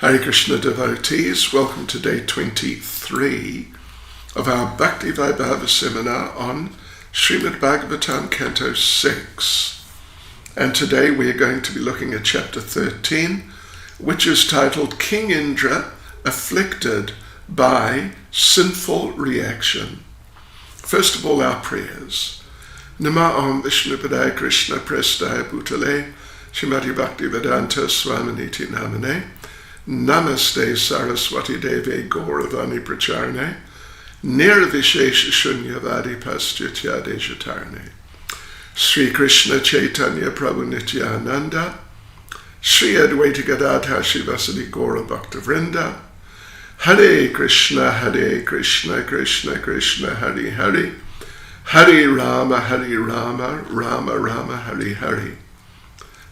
Hare Krishna devotees, welcome to day 23 of our Bhakti Vaibhava seminar on Srimad Bhagavatam, Canto 6. And today we are going to be looking at chapter 13, which is titled King Indra Afflicted by Sinful Reaction. First of all, our prayers. Nama Om Vishnupadaya Krishna Prestaya Bhutale Srimati Bhakti Vedanta Swaminiti Namane Namaste Saraswati Deve Gauravani Pracharne Nirvishesha Shunyavadi Paschitya Deshatarne Sri Krishna Chaitanya Prabhu Nityananda Sri Advaita Gadadhar Shivasadi Gaura Bhakta Vrinda Hare Krishna Krishna Krishna Hare Hare Hare Rama Rama Rama Hare Hare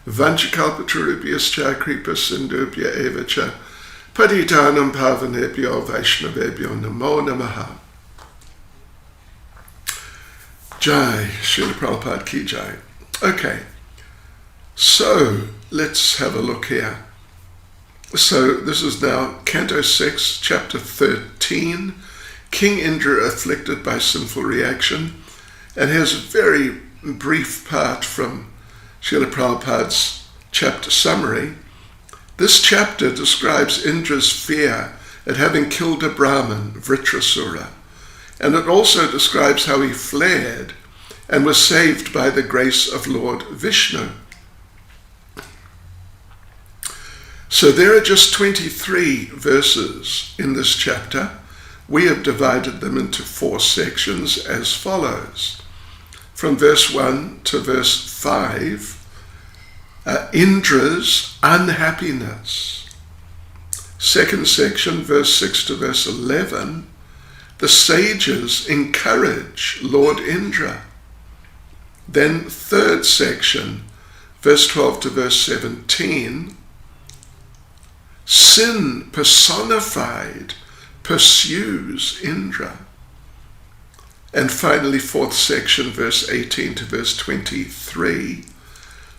Vanchakalpatarubhyascha kripa sindhubhya evacha patitanam pavanebhyo vaishnavebhyo namo namaha. Jai, Srila Prabhupada ki jai. Okay, so let's have a look here. So this is now Canto 6, Chapter 13, King Indra Afflicted by Sinful Reaction, and here's a very brief part from Srila Prabhupada's chapter summary. This chapter describes Indra's fear at having killed a Brahmin, Vritrasura, and it also describes how he fled and was saved by the grace of Lord Vishnu. So there are just 23 verses in this chapter. We have divided them into 4 sections as follows. From verse 1 to verse 5, Indra's unhappiness. Second section, verse 6 to verse 11, the sages encourage Lord Indra. Then third section, verse 12 to verse 17, sin personified pursues Indra. And finally, fourth section, verse 18 to verse 23,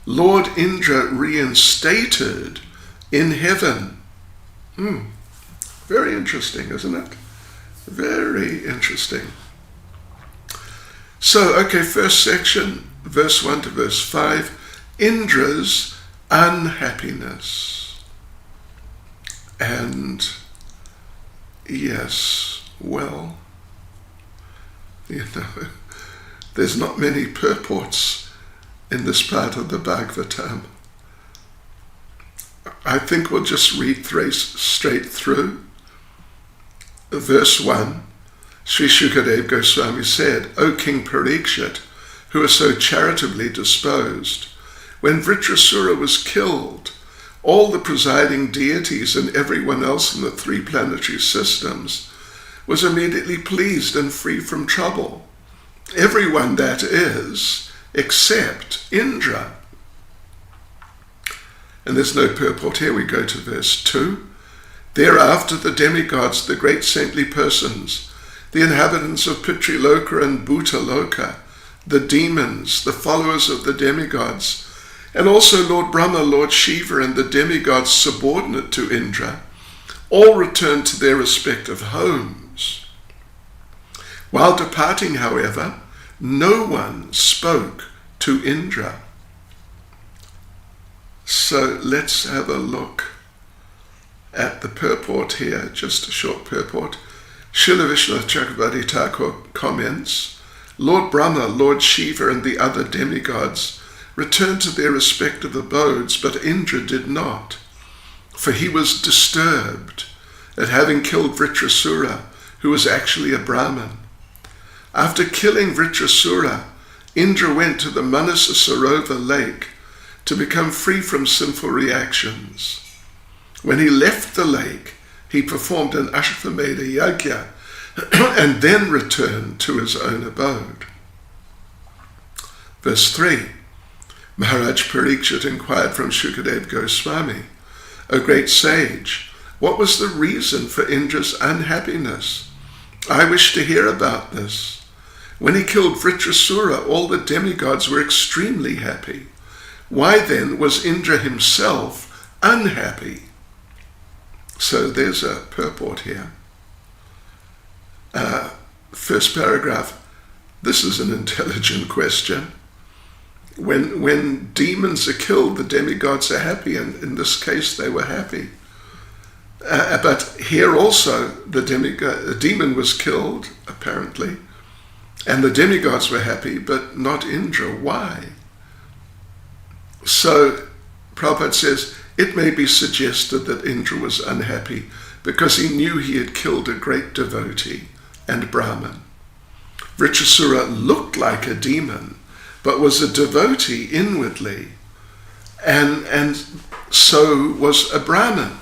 Lord Indra reinstated in heaven. Very interesting, isn't it? Very interesting. So, okay, first section, verse 1 to verse 5, Indra's unhappiness. And yes, well, there's not many purports in this part of the Bhagavatam. I think we'll just read straight through. Verse 1, Sri Shukadev Goswami said, O King Parikshit, who are so charitably disposed, when Vritrasura was killed, all the presiding deities and everyone else in the 3 planetary systems was immediately pleased and free from trouble. Everyone, that is, except Indra. And there's no purport here. We go to verse 2. Thereafter the demigods, the great saintly persons, the inhabitants of Pitriloka and Bhutaloka, the demons, the followers of the demigods, and also Lord Brahma, Lord Shiva, and the demigods subordinate to Indra, all returned to their respective homes. While departing, however, no one spoke to Indra. So let's have a look at the purport here, just a short purport. Srila Vishnu Chakravarti Thakur comments, Lord Brahma, Lord Shiva, and the other demigods returned to their respective abodes, but Indra did not, for he was disturbed at having killed Vritrasura, who was actually a Brahmin. After killing Vritrasura, Indra went to the Manasa Sarovar lake to become free from sinful reactions. When he left the lake, he performed an Ashvamedha yajna and then returned to his own abode. Verse 3, Maharaj Parikshit inquired from Shukadev Goswami, O great sage, what was the reason for Indra's unhappiness? I wish to hear about this. When he killed Vritrasura, all the demigods were extremely happy. Why then was Indra himself unhappy? So there's a purport here. First paragraph, this is an intelligent question. When demons are killed, the demigods are happy, and in this case they were happy. But here also the demon was killed, apparently, and the demigods were happy, but not Indra. Why? So Prabhupada says, it may be suggested that Indra was unhappy because he knew he had killed a great devotee and Brahmin. Vritrasura looked like a demon, but was a devotee inwardly, and so was a Brahmin.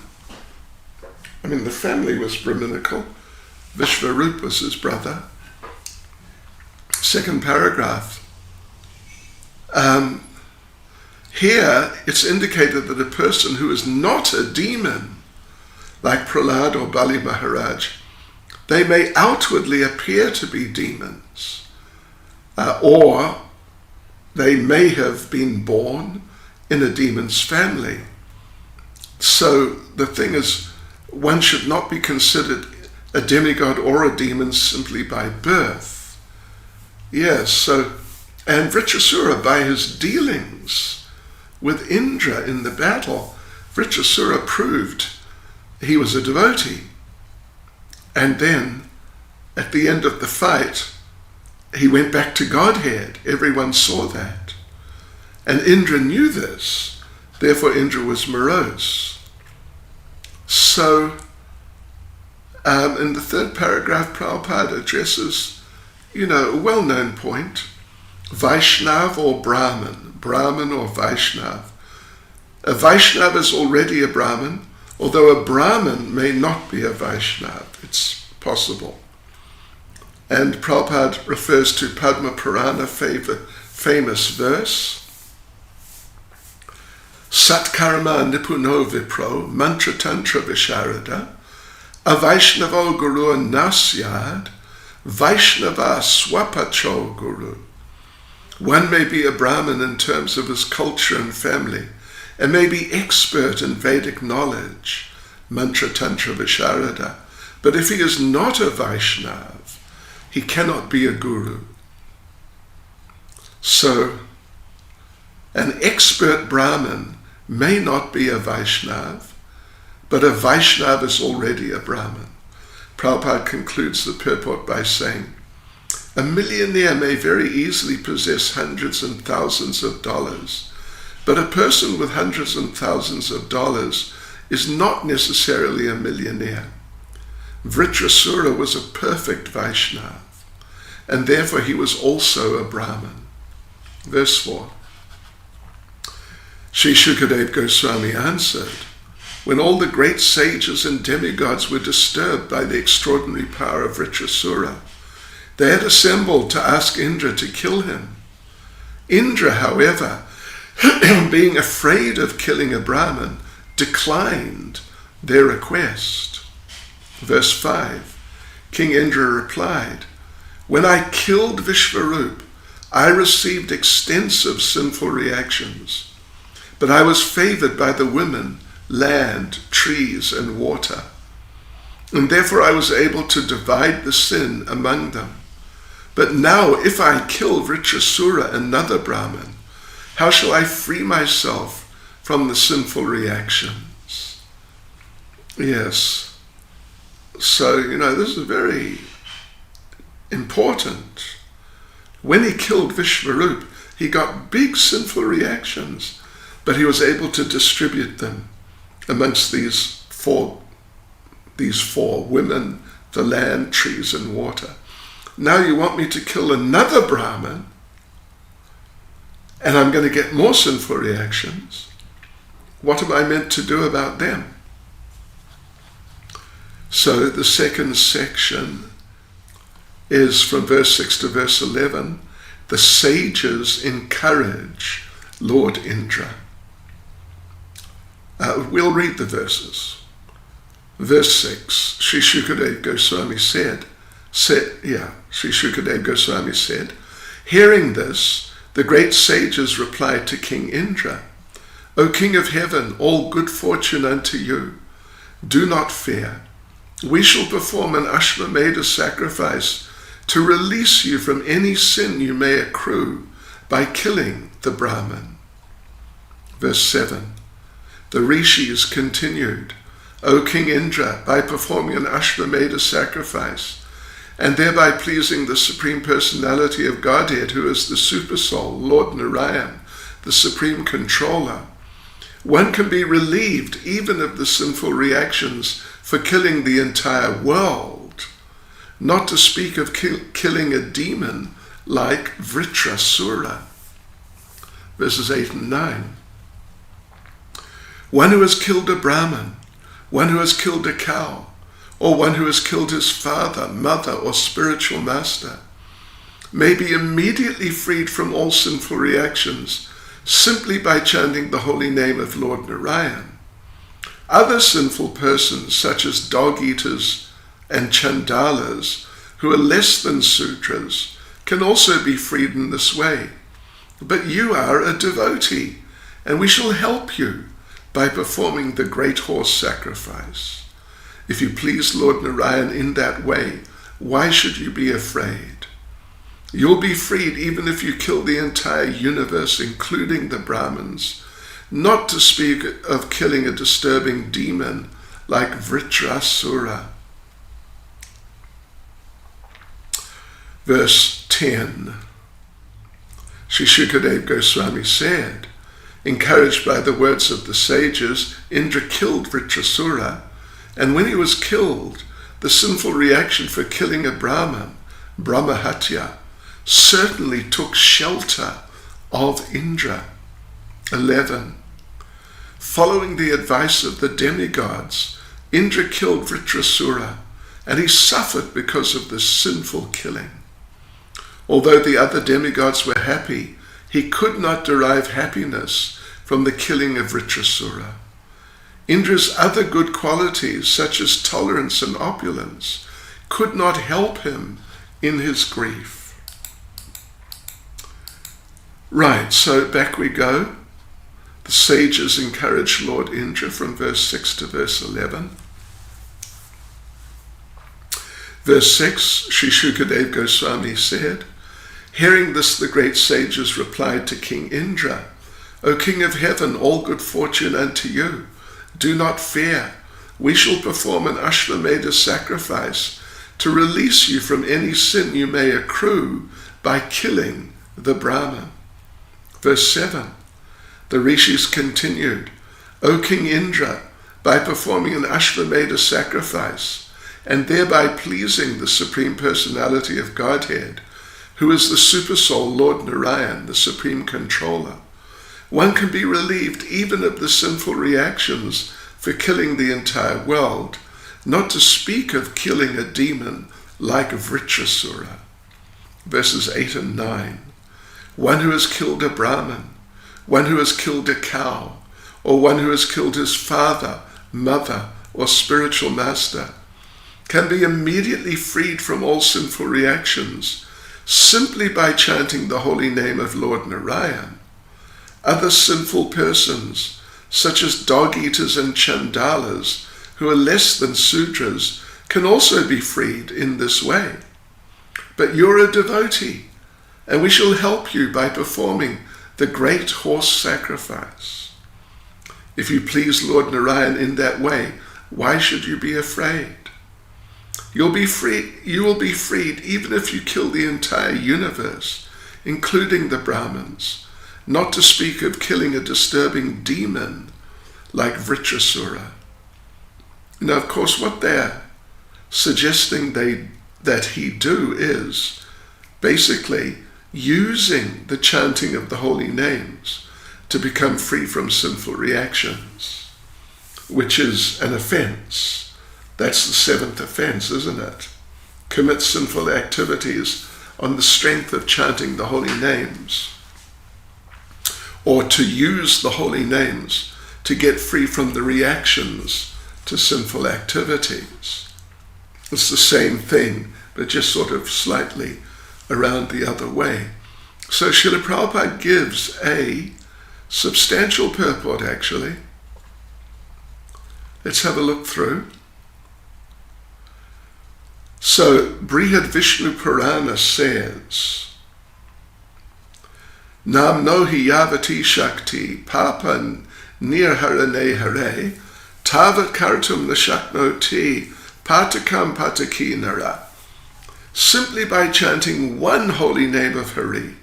I mean, the family was Brahminical. Vishvarup was his brother. Second paragraph. Here, it's indicated that a person who is not a demon, like Prahlad or Bali Maharaj, they may outwardly appear to be demons, or they may have been born in a demon's family. So the thing is, one should not be considered a demigod or a demon simply by birth. Yes, so, and Vritrasura, by his dealings with Indra in the battle, Vritrasura proved he was a devotee. And then, at the end of the fight, he went back to Godhead. Everyone saw that. And Indra knew this. Therefore, Indra was morose. So, in the third paragraph, Prabhupada addresses, a well-known point. Vaishnav or Brahmin, Brahmin or Vaishnav. A Vaishnav is already a Brahmin, although a Brahmin may not be a Vaishnav. It's possible. And Prabhupada refers to Padma Purana famous verse. Satkarma nipuno vipro, mantra tantra visharada, a Vaishnavo guru nasyad, Vaishnava swapacho guru. One may be a Brahmin in terms of his culture and family, and may be expert in Vedic knowledge, mantra tantra visharada, but if he is not a Vaishnav, he cannot be a guru. So, an expert Brahmin may not be a Vaishnav, but a Vaishnav is already a Brahmin. Prabhupada concludes the purport by saying, a millionaire may very easily possess hundreds and thousands of dollars, but a person with hundreds and thousands of dollars is not necessarily a millionaire. Vritrasura was a perfect Vaishnav, and therefore he was also a Brahmin. Verse 4. Sri Shukadev Goswami answered, when all the great sages and demigods were disturbed by the extraordinary power of Vritrasura, they had assembled to ask Indra to kill him. Indra, however, being afraid of killing a Brahmin, declined their request. Verse 5, King Indra replied, when I killed Vishvarup, I received extensive sinful reactions, but I was favored by the women, land, trees, and water, and therefore I was able to divide the sin among them. But now, if I kill Vritrasura, another Brahmin, how shall I free myself from the sinful reactions? Yes. So, this is very important. When he killed Vishvarup, he got big sinful reactions, but he was able to distribute them amongst these four women, the land, trees, and water. Now you want me to kill another Brahmin, and I'm going to get more sinful reactions. What am I meant to do about them? So the second section is from verse 6 to verse 11. The sages encourage Lord Indra. We'll read the verses. Verse 6, Sri Shukadev Goswami said, hearing this, the great sages replied to King Indra, O King of Heaven, all good fortune unto you. Do not fear. We shall perform an Ashvamedha sacrifice to release you from any sin you may accrue by killing the Brahman. Verse 7. The rishis continued, O King Indra, by performing an Ashvamedha sacrifice, and thereby pleasing the Supreme Personality of Godhead, who is the Supersoul, Lord Narayan, the Supreme Controller, one can be relieved even of the sinful reactions for killing the entire world, not to speak of killing a demon like Vritrasura. Verses 8 and 9. One who has killed a Brahman, one who has killed a cow, or one who has killed his father, mother, or spiritual master, may be immediately freed from all sinful reactions simply by chanting the holy name of Lord Narayan. Other sinful persons, such as dog-eaters and chandalas, who are less than Sudras, can also be freed in this way. But you are a devotee, and we shall help you by performing the great horse sacrifice. If you please Lord Narayan in that way, why should you be afraid? You'll be freed even if you kill the entire universe, including the Brahmins, not to speak of killing a disturbing demon like Vritrasura. Verse 10. Sri Shukadeva Goswami said, encouraged by the words of the sages, Indra killed Vritrasura, and when he was killed, the sinful reaction for killing a Brahman, Brahmahatya, certainly took shelter of Indra. 11. Following the advice of the demigods, Indra killed Vritrasura, and he suffered because of this sinful killing. Although the other demigods were happy, he could not derive happiness from the killing of Vritrasura. Indra's other good qualities, such as tolerance and opulence, could not help him in his grief. Right, so back we go. The sages encourage Lord Indra from verse 6 to verse 11. Verse 6, Sri Shukadeva Goswami said, hearing this, the great sages replied to King Indra, O King of heaven, all good fortune unto you. Do not fear. We shall perform an Ashvamedha sacrifice to release you from any sin you may accrue by killing the Brahman. Verse 7. The rishis continued, O King Indra, by performing an Ashvamedha sacrifice, and thereby pleasing the Supreme Personality of Godhead, who is the Supersoul, Lord Narayan, the Supreme Controller, one can be relieved even of the sinful reactions for killing the entire world, not to speak of killing a demon like Vritrasura. Verses 8 and 9. One who has killed a Brahman, one who has killed a cow, or one who has killed his father, mother, or spiritual master, can be immediately freed from all sinful reactions simply by chanting the holy name of Lord Narayan. Other sinful persons, such as dog-eaters and chandalas, who are less than Sudras, can also be freed in this way. But you're a devotee, and we shall help you by performing the great horse sacrifice. If you please Lord Narayan in that way, why should you be afraid? You will be freed even if you kill the entire universe, including the Brahmins, not to speak of killing a disturbing demon like Vritrasura. Now, of course, what they're suggesting that he do is basically using the chanting of the holy names to become free from sinful reactions, which is an offense. That's the seventh offense, isn't it? Commit sinful activities on the strength of chanting the holy names, or to use the holy names to get free from the reactions to sinful activities. It's the same thing, but just sort of slightly around the other way. So Srila Prabhupada gives a substantial purport, actually. Let's have a look through. So, Brihad Vishnu Purana says, Nam nohi yavati shakti papa nirharane hare tavat kartum nashaknoti patakam pataki nara. Simply by chanting one holy name of Hari,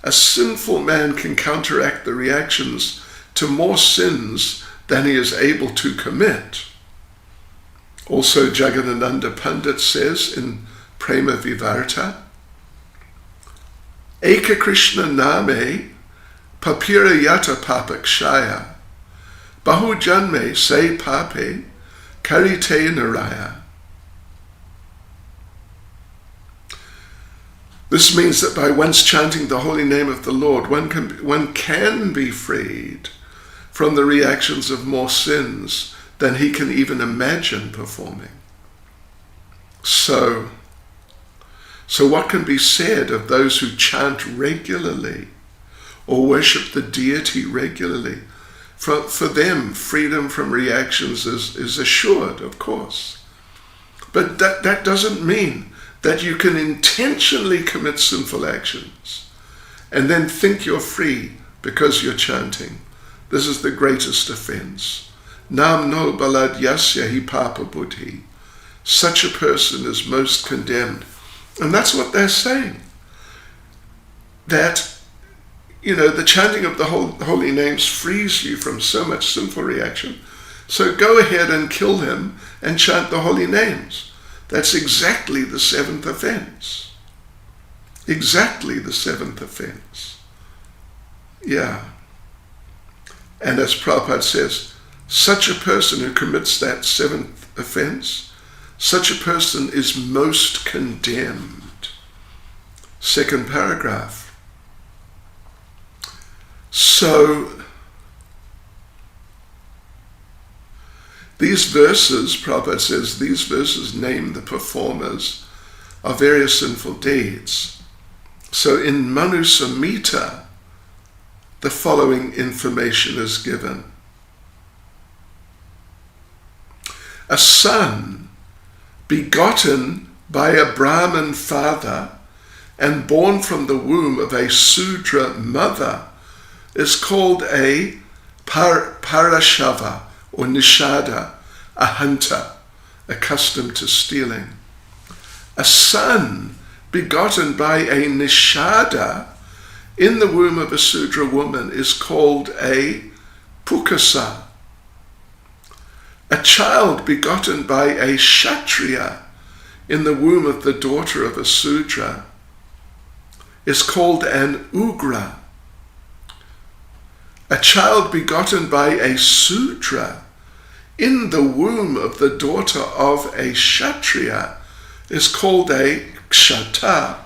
a sinful man can counteract the reactions to more sins than he is able to commit. Also, Jagadananda Pandit says in Prema Vivarta, Eka Krishna Name Papira Yata Papak Shaya Bahu Janme Se Pape Karite Naraya. This means that by once chanting the holy name of the Lord, one can be freed from the reactions of more sins than he can even imagine performing. So what can be said of those who chant regularly or worship the deity regularly? For them, freedom from reactions is assured, of course. But that doesn't mean that you can intentionally commit sinful actions and then think you're free because you're chanting. This is the greatest offense. Nam no balad yasya hi papa buddhi. Such a person is most condemned. And that's what they're saying. That, the chanting of the holy names frees you from so much sinful reaction. So go ahead and kill him and chant the holy names. That's exactly the seventh offense. Exactly the seventh offense. Yeah. And as Prabhupada says, such a person who commits that seventh offense, such a person is most condemned. Second paragraph. So, these verses, Prabhupada says, these verses name the performers of various sinful deeds. So in Manu Samhita, the following information is given. A son begotten by a Brahmin father and born from the womb of a Sudra mother is called a Parashava or Nishada, a hunter accustomed to stealing. A son begotten by a Nishada in the womb of a Sudra woman is called a Pukasa. A child begotten by a Kshatriya in the womb of the daughter of a Sudra is called an Ugra. A child begotten by a Sudra in the womb of the daughter of a Kshatriya is called a Kshata.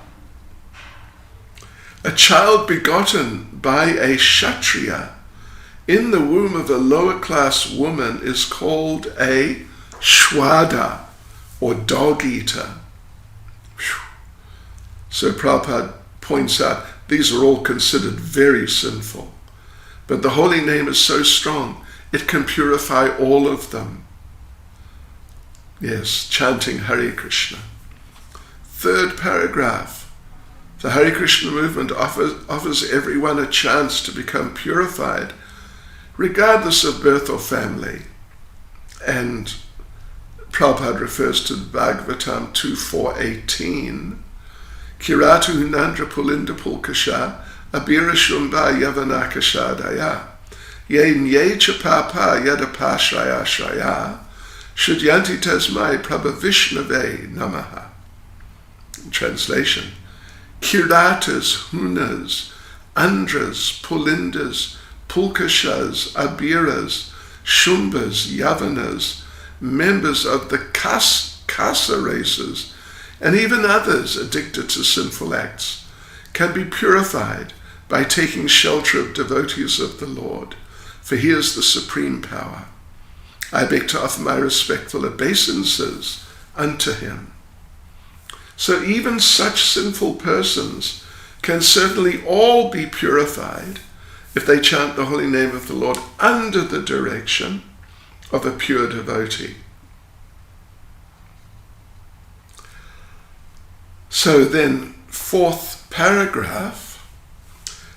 A child begotten by a Kshatriya in the womb of a lower class woman is called a Shwada, or dog eater. So Prabhupada points out these are all considered very sinful. But the holy name is so strong, it can purify all of them. Yes, chanting Hare Krishna. Third paragraph. The Hare Krishna movement offers everyone a chance to become purified, regardless of birth or family. And Prabhupada refers to the Bhagavatam 2.4.18. Kiratu Hunandra Pulinda Pulkasha Abira Shumba Yavanakashadaya Yen Ye Chapapa Yadapashraya Shraya Shudyanti Tasmai Prabha Vishnave Namaha. Translation. Kiratas, Hunas, Andras, Pulindas, Pulkashas, Abiras, Shumbas, Yavanas, members of the Kasa races, and even others addicted to sinful acts, can be purified by taking shelter of devotees of the Lord, for he is the supreme power. I beg to offer my respectful obeisances unto him. So even such sinful persons can certainly all be purified if they chant the holy name of the Lord under the direction of a pure devotee. So then, fourth paragraph,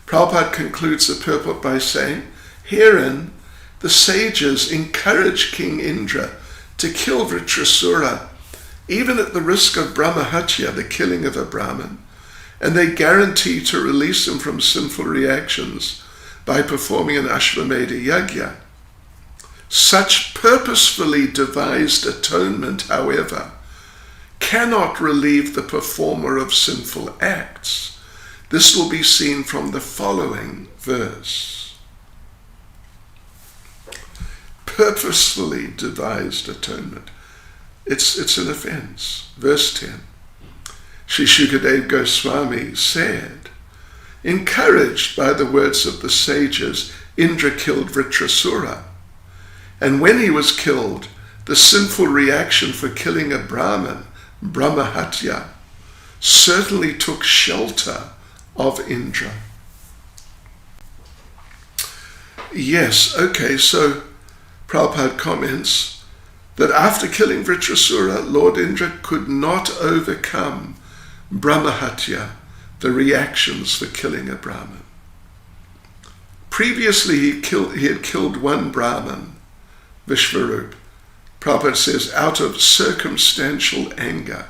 Prabhupada concludes the purport by saying, herein the sages encourage King Indra to kill Vritrasura, even at the risk of Brahmahatya, the killing of a Brahmin, and they guarantee to release him from sinful reactions by performing an Ashvamedha Yajna. Such purposefully devised atonement, however, cannot relieve the performer of sinful acts. This will be seen from the following verse. Purposefully devised atonement. It's an offense. Verse 10. Sri Shukadev Goswami said, encouraged by the words of the sages, Indra killed Vritrasura. And when he was killed, the sinful reaction for killing a Brahmin, Brahmahatya, certainly took shelter of Indra. Yes, okay, so Prabhupada comments that after killing Vritrasura, Lord Indra could not overcome Brahmahatya, the reactions for killing a Brahmin. Previously he had killed one Brahmin, Vishvarup. Prabhupada says, out of circumstantial anger.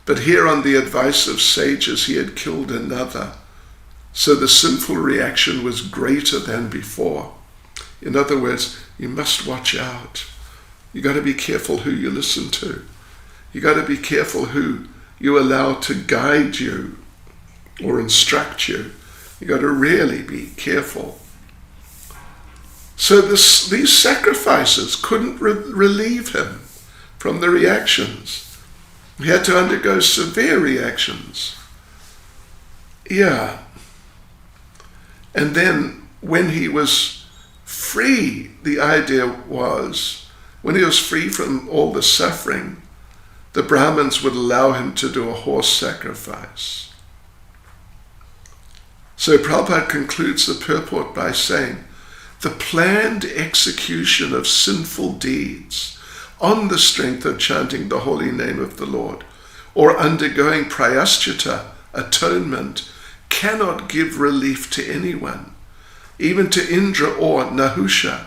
But here on the advice of sages he had killed another. So the sinful reaction was greater than before. In other words, you must watch out. You got to be careful who you listen to. You got to be careful who you allow to guide you or instruct you. You got to really be careful. So these sacrifices couldn't relieve him from the reactions. He had to undergo severe reactions. Yeah. And then when he was free, the idea was, when he was free from all the suffering, the Brahmins would allow him to do a horse sacrifice. So Prabhupada concludes the purport by saying, the planned execution of sinful deeds on the strength of chanting the holy name of the Lord or undergoing prayaschita, atonement, cannot give relief to anyone, even to Indra or Nahusha.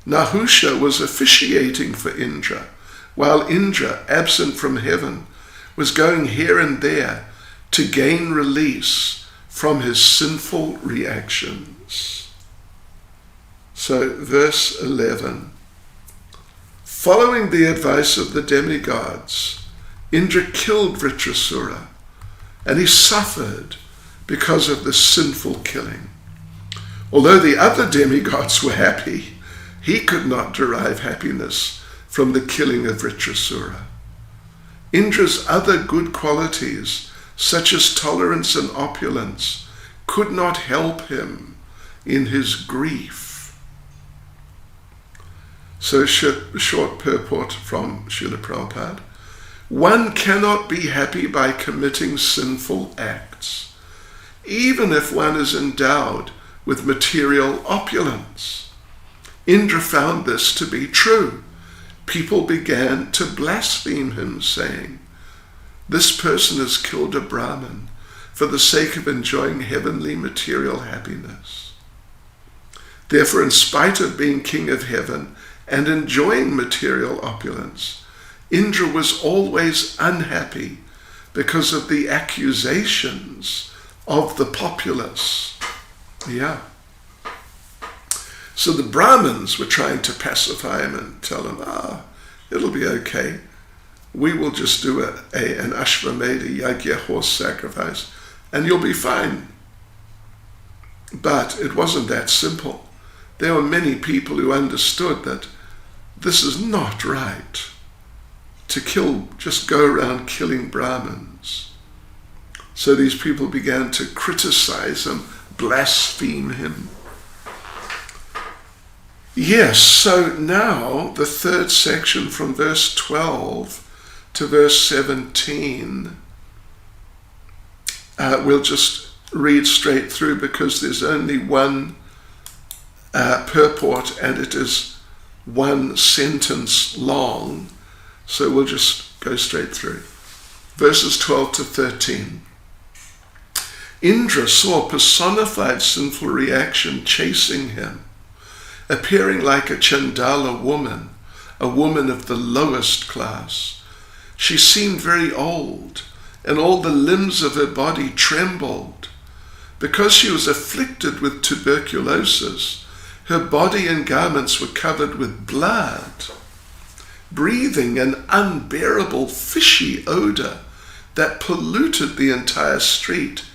Nahusha was officiating for Indra, while Indra, absent from heaven, was going here and there to gain release from his sinful reactions. So, verse 11. Following the advice of the demigods, Indra killed Vritrasura, and he suffered because of the sinful killing. Although the other demigods were happy, he could not derive happiness from the killing of Vritrasura. Indra's other good qualities, such as tolerance and opulence, could not help him in his grief. So short purport from Srila Prabhupada. One cannot be happy by committing sinful acts, even if one is endowed with material opulence. Indra found this to be true. People began to blaspheme him, saying, this person has killed a Brahmin for the sake of enjoying heavenly material happiness. Therefore, in spite of being king of heaven and enjoying material opulence, Indra was always unhappy because of the accusations of the populace. Yeah. So the Brahmins were trying to pacify him and tell him, it'll be okay. We will just do an Ashvamedha Yajna horse sacrifice and you'll be fine. But it wasn't that simple. There were many people who understood that this is not right to just go around killing Brahmins. So these people began to criticize him, blaspheme him. Yes, so now the third section from verse 12 to verse 17, we'll just read straight through because there's only one purport and it is one sentence long, so we'll just go straight through. Verses 12 to 13. Indra saw personified sinful reaction chasing him, appearing like a Chandala woman, a woman of the lowest class. She seemed very old, and all the limbs of her body trembled. Because she was afflicted with tuberculosis, her body and garments were covered with blood, breathing an unbearable fishy odor that polluted the entire street.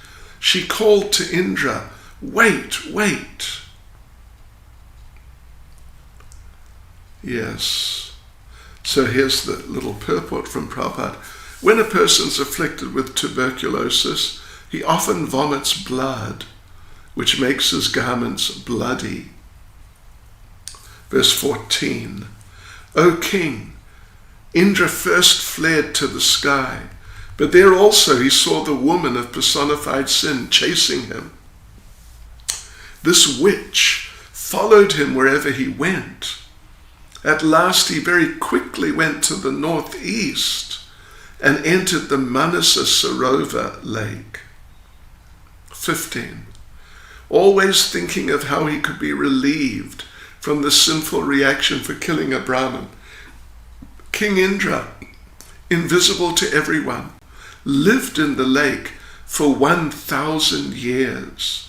She called to Indra, "Wait, wait." Yes. So here's the little purport from Prabhupada. When a person's afflicted with tuberculosis, he often vomits blood, which makes his garments bloody. Verse 14. O king, Indra first fled to the sky, but there also he saw the woman of personified sin chasing him. This witch followed him wherever he went. At last he very quickly went to the northeast and entered the Manasa Sarovar lake. 15. Always thinking of how he could be relieved from the sinful reaction for killing a Brahmin, King Indra, invisible to everyone, lived in the lake for 1,000 years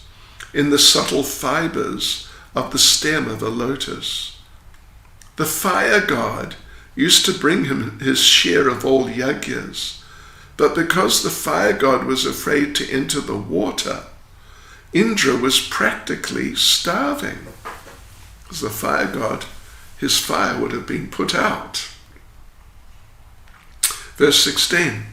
in the subtle fibers of the stem of a lotus. The fire god used to bring him his share of all yagyas, but because the fire god was afraid to enter the water, Indra was practically starving. As the fire god, his fire would have been put out. Verse 16.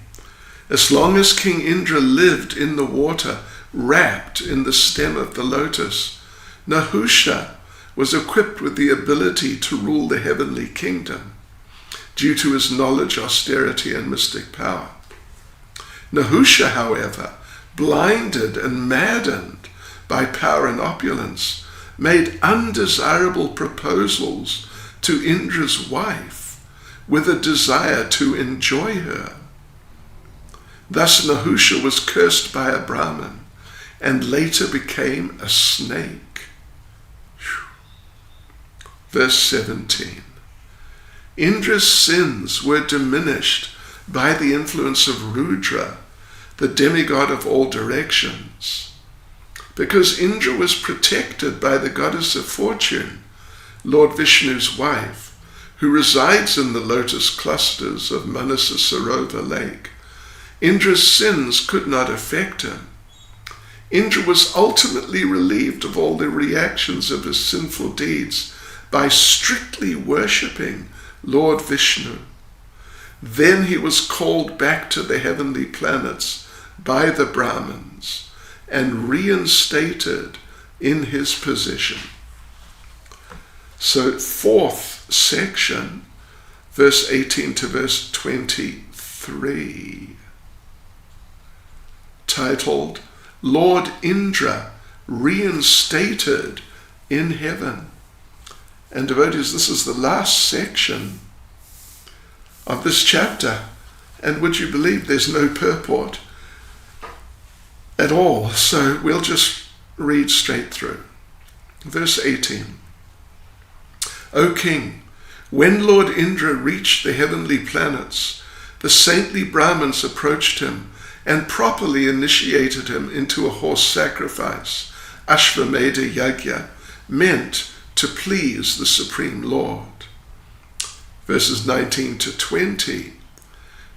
As long as King Indra lived in the water, wrapped in the stem of the lotus, Nahusha was equipped with the ability to rule the heavenly kingdom due to his knowledge, austerity, and mystic power. Nahusha, however, blinded and maddened by power and opulence, made undesirable proposals to Indra's wife with a desire to enjoy her. Thus Nahusha was cursed by a Brahmin and later became a snake. Verse 17. Indra's sins were diminished by the influence of Rudra, the demigod of all directions. Because Indra was protected by the goddess of fortune, Lord Vishnu's wife, who resides in the lotus clusters of Manasa Sarovar lake, Indra's sins could not affect him. Indra was ultimately relieved of all the reactions of his sinful deeds by strictly worshipping Lord Vishnu. Then he was called back to the heavenly planets by the Brahmins and reinstated in his position. So, fourth section, verse 18 to verse 23, titled, Lord Indra reinstated in heaven. And devotees, this is the last section of this chapter. And would you believe there's no purport at all? So we'll just read straight through. Verse 18. O king, when Lord Indra reached the heavenly planets, the saintly Brahmins approached him and properly initiated him into a horse sacrifice, Ashvamedha Yagya, meant to please the Supreme Lord. Verses 19 to 20.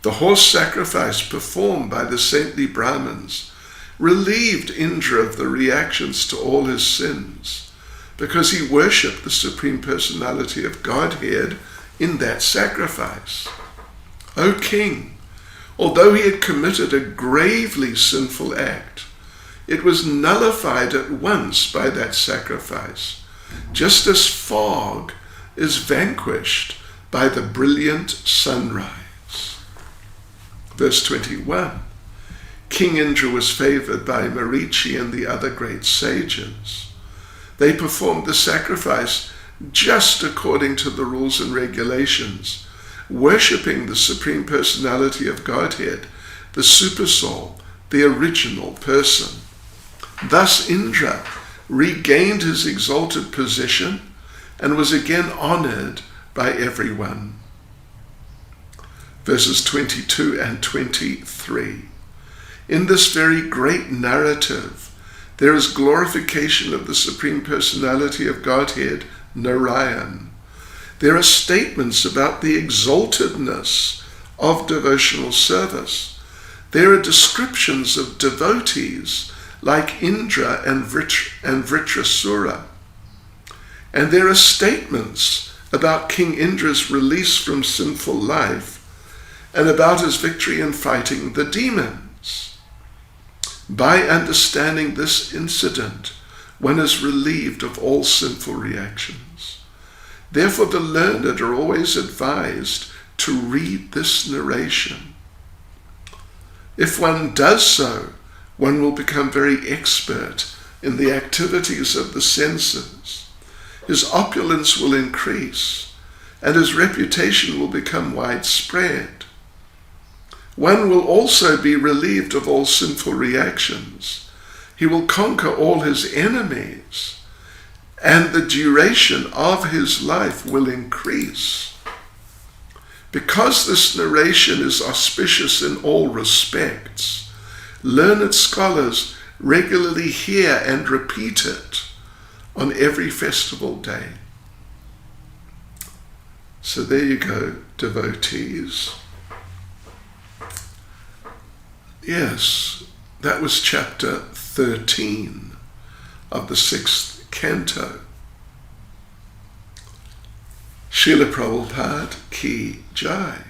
The horse sacrifice performed by the saintly Brahmins relieved Indra of the reactions to all his sins, because he worshipped the Supreme Personality of Godhead in that sacrifice. O king, although he had committed a gravely sinful act, it was nullified at once by that sacrifice, just as fog is vanquished by the brilliant sunrise. Verse 21. King Indra was favored by Marichi and the other great sages. They performed the sacrifice just according to the rules and regulations, worshipping the Supreme Personality of Godhead, the Supersoul, the original person. Thus Indra regained his exalted position and was again honored by everyone. Verses 22 and 23. In this very great narrative, there is glorification of the Supreme Personality of Godhead, Narayan. There are statements about the exaltedness of devotional service. There are descriptions of devotees like Indra and Vritrasura. And there are statements about King Indra's release from sinful life and about his victory in fighting the demons. By understanding this incident, one is relieved of all sinful reactions. Therefore, the learned are always advised to read this narration. If one does so, one will become very expert in the activities of the senses. His opulence will increase, and his reputation will become widespread. One will also be relieved of all sinful reactions. He will conquer all his enemies, and the duration of his life will increase. Because this narration is auspicious in all respects, learned scholars regularly hear and repeat it on every festival day. So there you go, devotees. Yes, that was chapter 13 of the 6th canto. Srila Prabhupada Ki Jai.